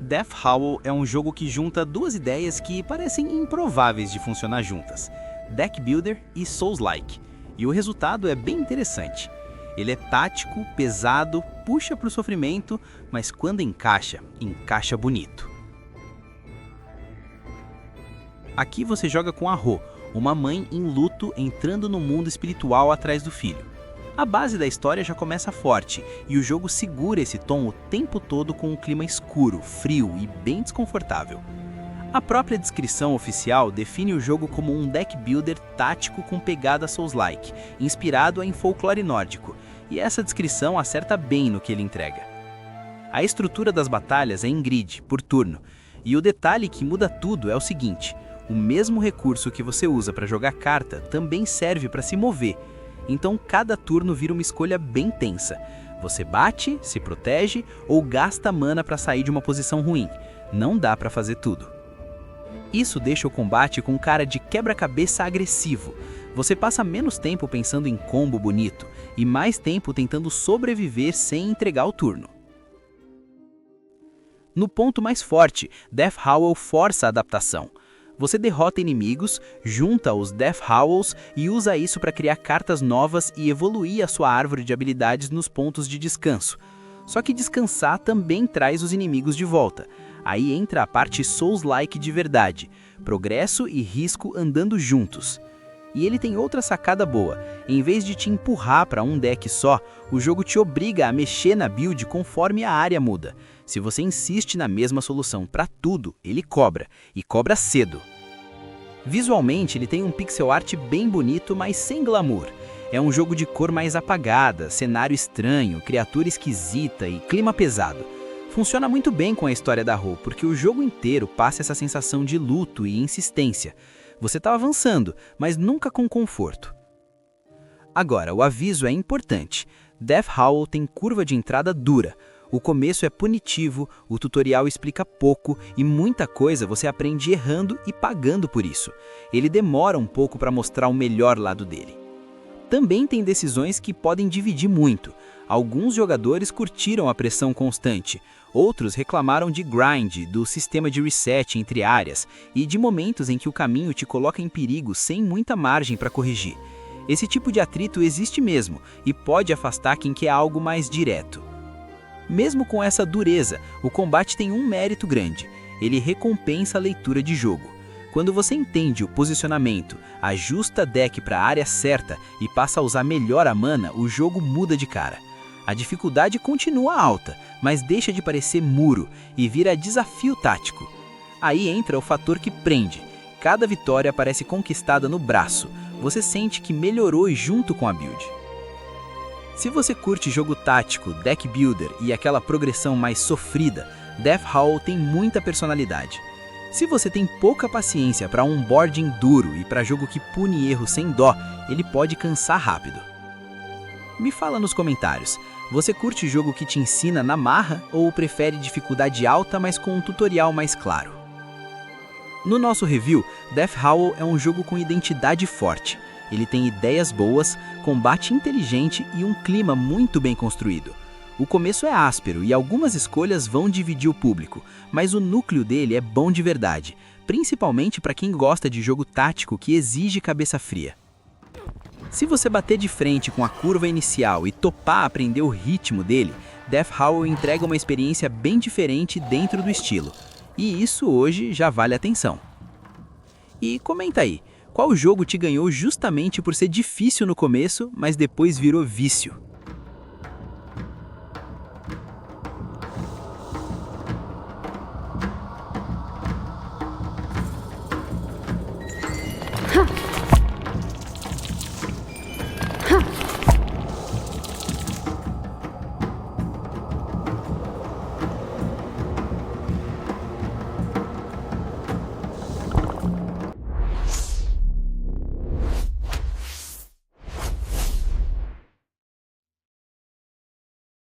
Death Howl é um jogo que junta duas ideias que parecem improváveis de funcionar juntas: Deck Builder e Souls-like. E o resultado é bem interessante. Ele é tático, pesado, puxa para o sofrimento, mas quando encaixa, encaixa bonito. Aqui você joga com a Ro, uma mãe em luto entrando no mundo espiritual atrás do filho. A base da história já começa forte, e o jogo segura esse tom o tempo todo com um clima escuro, frio e bem desconfortável. A própria descrição oficial define o jogo como um deck builder tático com pegada Souls-like, inspirado em folclore nórdico, e essa descrição acerta bem no que ele entrega. A estrutura das batalhas é em grid, por turno, e o detalhe que muda tudo é o seguinte: o mesmo recurso que você usa para jogar carta também serve para se mover. Então cada turno vira uma escolha bem tensa. Você bate, se protege ou gasta mana para sair de uma posição ruim. Não dá para fazer tudo. Isso deixa o combate com cara de quebra-cabeça agressivo. Você passa menos tempo pensando em combo bonito e mais tempo tentando sobreviver sem entregar o turno. No ponto mais forte, Death Howl força a adaptação. Você derrota inimigos, junta os Death Howls e usa isso para criar cartas novas e evoluir a sua árvore de habilidades nos pontos de descanso. Só que descansar também traz os inimigos de volta. Aí entra a parte Souls-like de verdade, progresso e risco andando juntos. E ele tem outra sacada boa: em vez de te empurrar para um deck só, o jogo te obriga a mexer na build conforme a área muda. Se você insiste na mesma solução para tudo, ele cobra, e cobra cedo. Visualmente, ele tem um pixel art bem bonito, mas sem glamour. É um jogo de cor mais apagada, cenário estranho, criatura esquisita e clima pesado. Funciona muito bem com a história da Ro, porque o jogo inteiro passa essa sensação de luto e insistência. Você está avançando, mas nunca com conforto. Agora, o aviso é importante. Death Howl tem curva de entrada dura. O começo é punitivo, o tutorial explica pouco e muita coisa você aprende errando e pagando por isso. Ele demora um pouco para mostrar o melhor lado dele. Também tem decisões que podem dividir muito. Alguns jogadores curtiram a pressão constante, outros reclamaram de grind, do sistema de reset entre áreas e de momentos em que o caminho te coloca em perigo sem muita margem para corrigir. Esse tipo de atrito existe mesmo e pode afastar quem quer algo mais direto. Mesmo com essa dureza, o combate tem um mérito grande: ele recompensa a leitura de jogo. Quando você entende o posicionamento, ajusta deck para a área certa e passa a usar melhor a mana, o jogo muda de cara. A dificuldade continua alta, mas deixa de parecer muro e vira desafio tático. Aí entra o fator que prende. Cada vitória parece conquistada no braço. Você sente que melhorou junto com a build. Se você curte jogo tático, deck builder e aquela progressão mais sofrida, Death Howl tem muita personalidade. Se você tem pouca paciência para um boarding duro e para jogo que pune erro sem dó, ele pode cansar rápido. Me fala nos comentários, você curte jogo que te ensina na marra ou prefere dificuldade alta, mas com um tutorial mais claro? No nosso review, Death Howl é um jogo com identidade forte. Ele tem ideias boas, combate inteligente e um clima muito bem construído. O começo é áspero e algumas escolhas vão dividir o público, mas o núcleo dele é bom de verdade, principalmente para quem gosta de jogo tático que exige cabeça fria. Se você bater de frente com a curva inicial e topar aprender o ritmo dele, Death Howl entrega uma experiência bem diferente dentro do estilo. E isso hoje já vale atenção. E comenta aí, qual jogo te ganhou justamente por ser difícil no começo, mas depois virou vício?